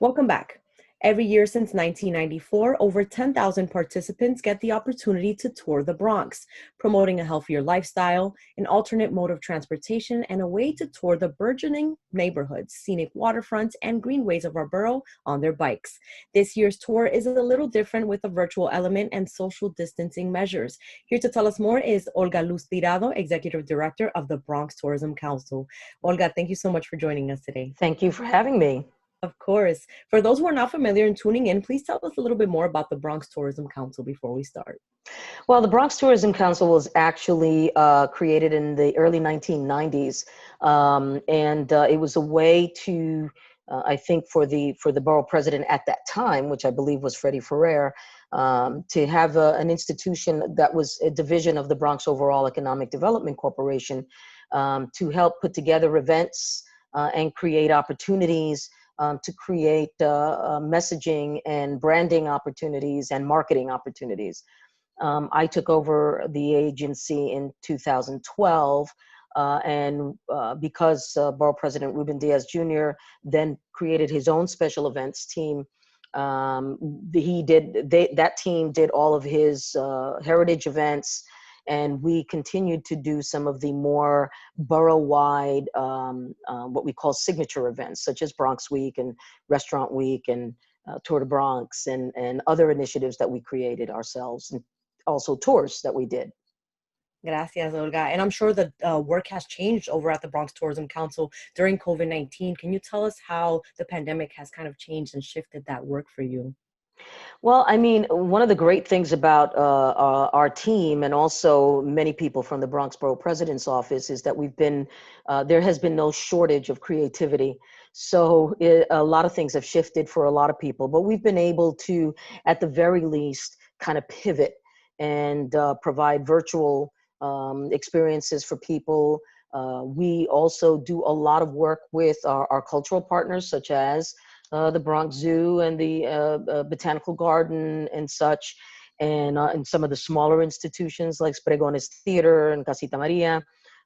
Welcome back. Every year since 1994, over 10,000 participants get the opportunity to tour the Bronx, promoting a healthier lifestyle, an alternate mode of transportation, and a way to tour the burgeoning neighborhoods, scenic waterfronts, and greenways of our borough on their bikes. This year's tour is a little different with a virtual element and social distancing measures. Here to tell us more is Olga Luz Tirado, Executive Director of the Bronx Tourism Council. Olga, thank you so much for joining us today. Thank you for having me. Of course. For those who are not familiar and tuning in, please tell us a little bit more about the Bronx Tourism Council before we start. Well, the Bronx Tourism Council was actually created in the early 1990s, and it was a way to, I think, for the borough president at that time, which I believe was Freddie Ferrer, to have an institution that was a division of the Bronx Overall Economic Development Corporation to help put together events and create opportunities. To create messaging and branding opportunities and marketing opportunities. I took over the agency in 2012, and because Borough President Ruben Diaz Jr. then created his own special events team, that team did all of his heritage events, and we continued to do some of the more borough-wide, what we call signature events, such as Bronx Week and Restaurant Week and Tour De Bronx and other initiatives that we created ourselves, and also tours that we did. Gracias, Olga. And I'm sure the work has changed over at the Bronx Tourism Council during COVID-19. Can you tell us how the pandemic has kind of changed and shifted that work for you? Well, I mean, one of the great things about our team and also many people from the Bronx Borough President's Office is that there has been no shortage of creativity. So a lot of things have shifted for a lot of people, but we've been able to, at the very least, kind of pivot and provide virtual experiences for people. We also do a lot of work with our cultural partners, such as the Bronx Zoo and the Botanical Garden and such, and some of the smaller institutions like Spregones Theater and Casita Maria,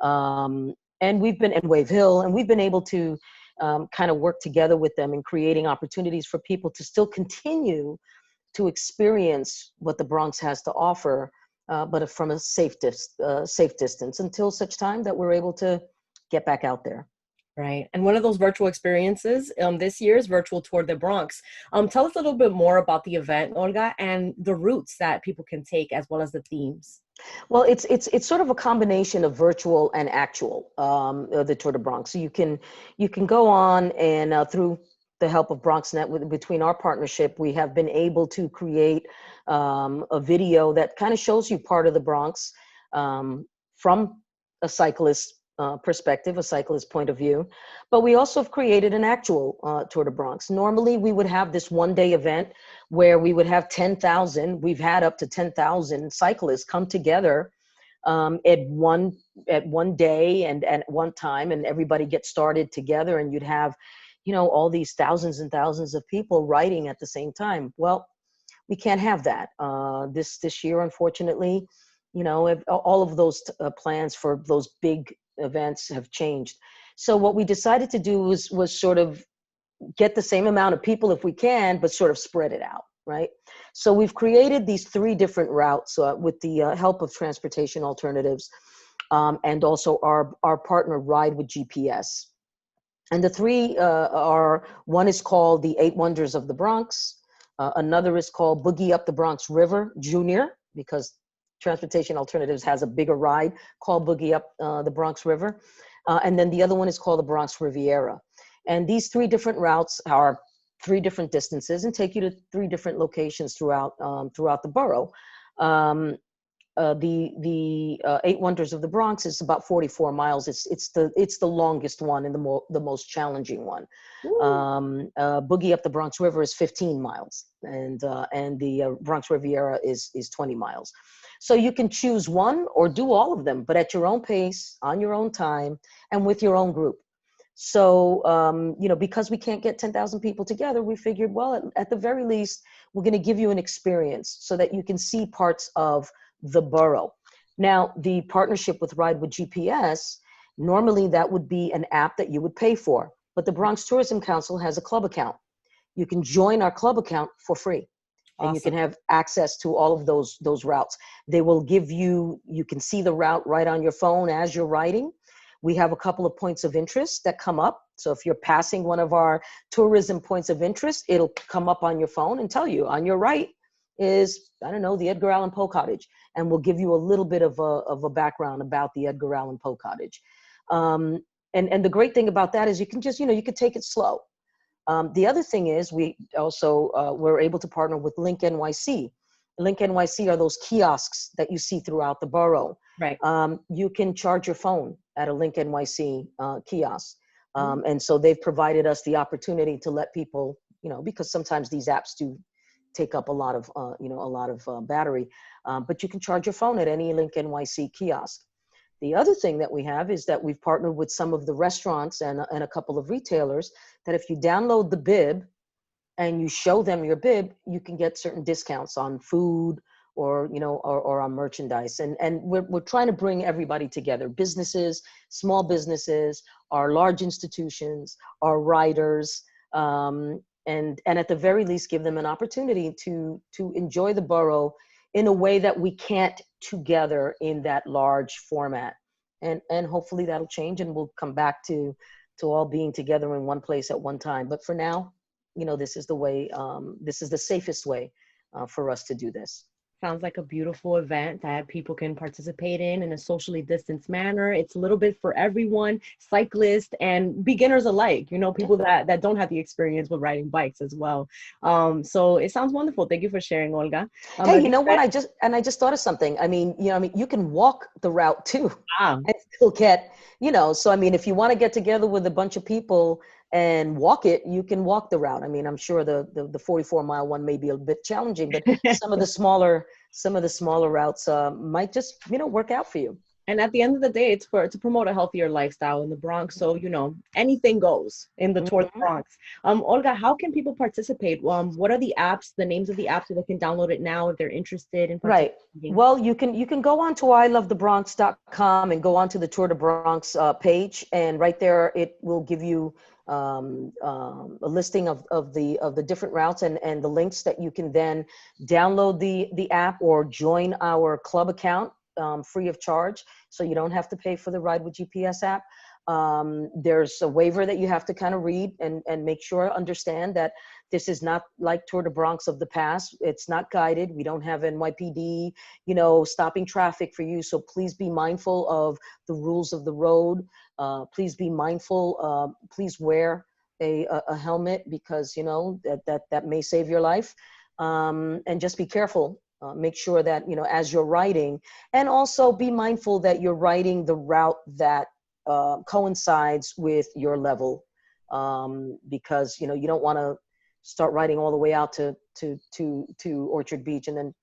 and Wave Hill, and we've been able to kind of work together with them in creating opportunities for people to still continue to experience what the Bronx has to offer, but from a safe distance until such time that we're able to get back out there. Right. And one of those virtual experiences this year's virtual Tour De Bronx. Tell us a little bit more about the event, Olga, and the routes that people can take as well as the themes. Well, it's sort of a combination of virtual and actual, the Tour De Bronx. So you can go on and through the help of BronxNet, between our partnership, we have been able to create a video that kind of shows you part of the Bronx from a cyclist perspective, a cyclist point of view. But we also have created an actual Tour de Bronx. Normally, we would have this one-day event where we would have 10,000. We've had up to 10,000 cyclists come together at one day and at one time, and everybody gets started together, and you'd have, all these thousands and thousands of people riding at the same time. Well, we can't have that. This year, unfortunately, all of those plans for those big events have changed. So what we decided to do was sort of get the same amount of people if we can, but sort of spread it out, right? So we've created these 3 different routes with the help of transportation alternatives and also our partner Ride with GPS. And the 3 one is called the 8 Wonders of the Bronx. Another is called Boogie Up the Bronx River Junior, because Transportation Alternatives has a bigger ride called Boogie Up the Bronx River. And then the other one is called the Bronx Riviera. And these 3 different routes are 3 different distances and take you to 3 different locations throughout the borough. The 8 Wonders of the Bronx is about 44 miles. It's the longest one and the most challenging one. Boogie Up the Bronx River is 15 miles, and the Bronx Riviera is 20 miles. So you can choose one or do all of them, but at your own pace, on your own time, and with your own group. So, because we can't get 10,000 people together, we figured, well, at the very least, we're going to give you an experience so that you can see parts of the borough. Now, the partnership with Ride with GPS, normally that would be an app that you would pay for, but the Bronx Tourism Council has a club account. you can join our club account for free. And you Awesome. can have access to all of those routes. They will give you, you can see the route right on your phone as you're riding. We have a couple of points of interest that come up. So if you're passing one of our tourism points of interest, it'll come up on your phone and tell you on your right is, I don't know, the Edgar Allan Poe Cottage. And we'll give you a little bit of a background about the Edgar Allan Poe Cottage. And the great thing about that is you can just, you can take it slow. The other thing is we also were able to partner with Link NYC. Link NYC are those kiosks that you see throughout the borough. Right. You can charge your phone at a Link NYC kiosk. And so they've provided us the opportunity to let people, because sometimes these apps do take up a lot of battery, but you can charge your phone at any Link NYC kiosk. The other thing that we have is that we've partnered with some of the restaurants and a couple of retailers that if you download the bib and you show them your bib, you can get certain discounts on food or on merchandise. And we're trying to bring everybody together, businesses, small businesses, our large institutions, our riders, and at the very least give them an opportunity to enjoy the borough in a way that we can't together in that large format. And hopefully that'll change and we'll come back to all being together in one place at one time. But for now, this is the way, this is the safest way for us to do this. Sounds like a beautiful event that people can participate in a socially distanced manner. It's a little bit for everyone, cyclists and beginners alike, people that don't have the experience with riding bikes as well. So it sounds wonderful. Thank you for sharing, Olga. Hey, you know what? I just thought of something. You can walk the route too and still get, so if you want to get together with a bunch of people and walk it, you can walk the route. I'm sure the 44-mile one may be a bit challenging, but some of the smaller routes might just, work out for you. And at the end of the day, it's to promote a healthier lifestyle in the Bronx. So, anything goes in the Tour De Bronx. Olga, how can people participate? What are the apps, the names of the apps so they can download it now if they're interested in participating? Right. Well, you can go on to ilovethebronx.com and go on to the Tour De Bronx page. And right there, it will give you a listing of the different routes and the links that you can then download the app or join our club account free of charge. So you don't have to pay for the Ride with GPS app. There's a waiver that you have to kind of read and make sure, understand that this is not like Tour de Bronx of the past. It's not guided. We don't have NYPD, stopping traffic for you. So please be mindful of the rules of the road. Please be mindful. Please wear a helmet because, that may save your life. And just be careful. Make sure that, as you're riding, and also be mindful that you're riding the route that coincides with your level, because you don't want to start riding all the way out to Orchard Beach and then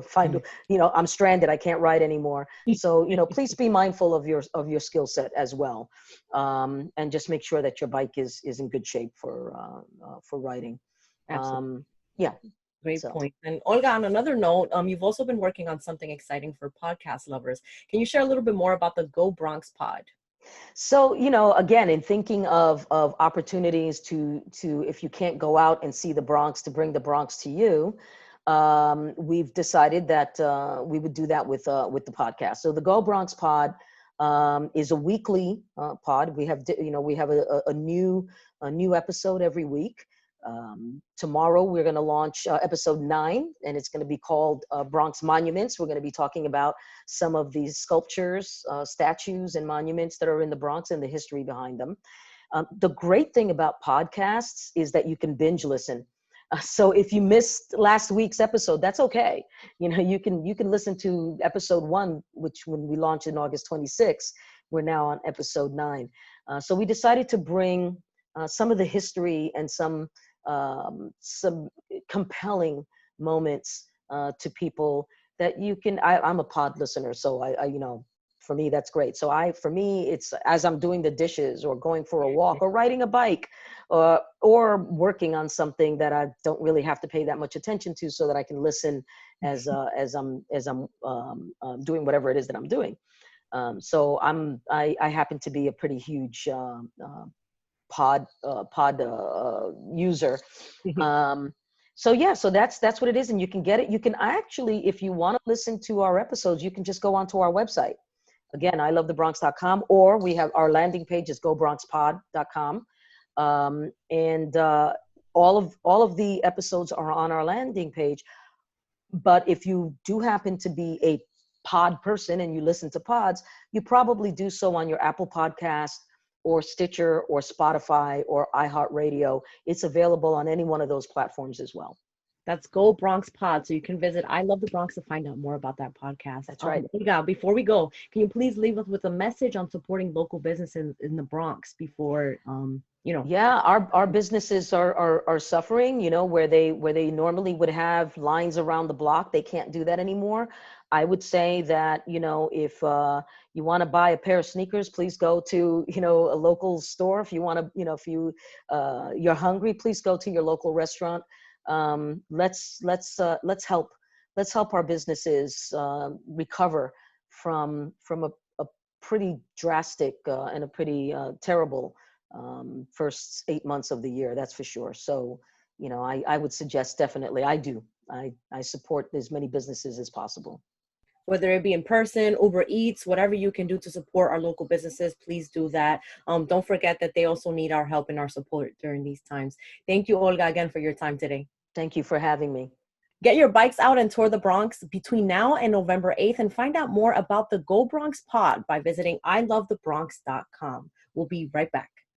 find I'm stranded, I can't ride anymore. So please be mindful of your skill set as well, and just make sure that your bike is in good shape for riding. Absolutely. Yeah. Great point. And Olga, on another note, you've also been working on something exciting for podcast lovers. Can you share a little bit more about the Go Bronx pod? So, again, in thinking of opportunities to if you can't go out and see the Bronx, to bring the Bronx to you, we've decided that we would do that with the podcast. So the Go Bronx pod is a weekly pod. We have a new episode every week. Tomorrow we're going to launch episode 9, and it's going to be called Bronx Monuments. We're going to be talking about some of these sculptures, statues, and monuments that are in the Bronx and the history behind them. The great thing about podcasts is that you can binge listen. So if you missed last week's episode, that's okay. You can listen to episode 1, which when we launched in August 26th, we're now on episode 9. So we decided to bring some of the history and some compelling moments to people that you can. I'm a pod listener, so I for me that's great. So for me it's as I'm doing the dishes or going for a walk or riding a bike or working on something that I don't really have to pay that much attention to, so that I can listen as I'm doing whatever it is that I'm doing. So I happen to be a pretty huge pod user. So yeah, so that's what it is, and you can get it. You can actually, if you want to listen to our episodes, you can just go onto our website. Again, ilovethebronx.com, or we have our landing page is gobronxpod.com, and all of the episodes are on our landing page. But if you do happen to be a pod person and you listen to pods, you probably do so on your Apple Podcast or Stitcher or Spotify or iHeartRadio. It's available on any one of those platforms as well. That's Go Bronx Pod. So you can visit I Love the Bronx to find out more about that podcast. That's right. Olga, before we go, can you please leave us with a message on supporting local businesses in the Bronx before, Yeah, our businesses are suffering, where they normally would have lines around the block. They can't do that anymore. I would say that, if you want to buy a pair of sneakers, please go to, a local store. If you want to, if you're hungry, please go to your local restaurant. Let's help our businesses recover from a pretty drastic and a pretty terrible first 8 months of the year. That's for sure. So, I would suggest definitely, I support as many businesses as possible. Whether it be in person, Uber Eats, whatever you can do to support our local businesses, please do that. Don't forget that they also need our help and our support during these times. Thank you, Olga, again for your time today. Thank you for having me. Get your bikes out and tour the Bronx between now and November 8th and find out more about the Go Bronx Pod by visiting ilovethebronx.com. We'll be right back.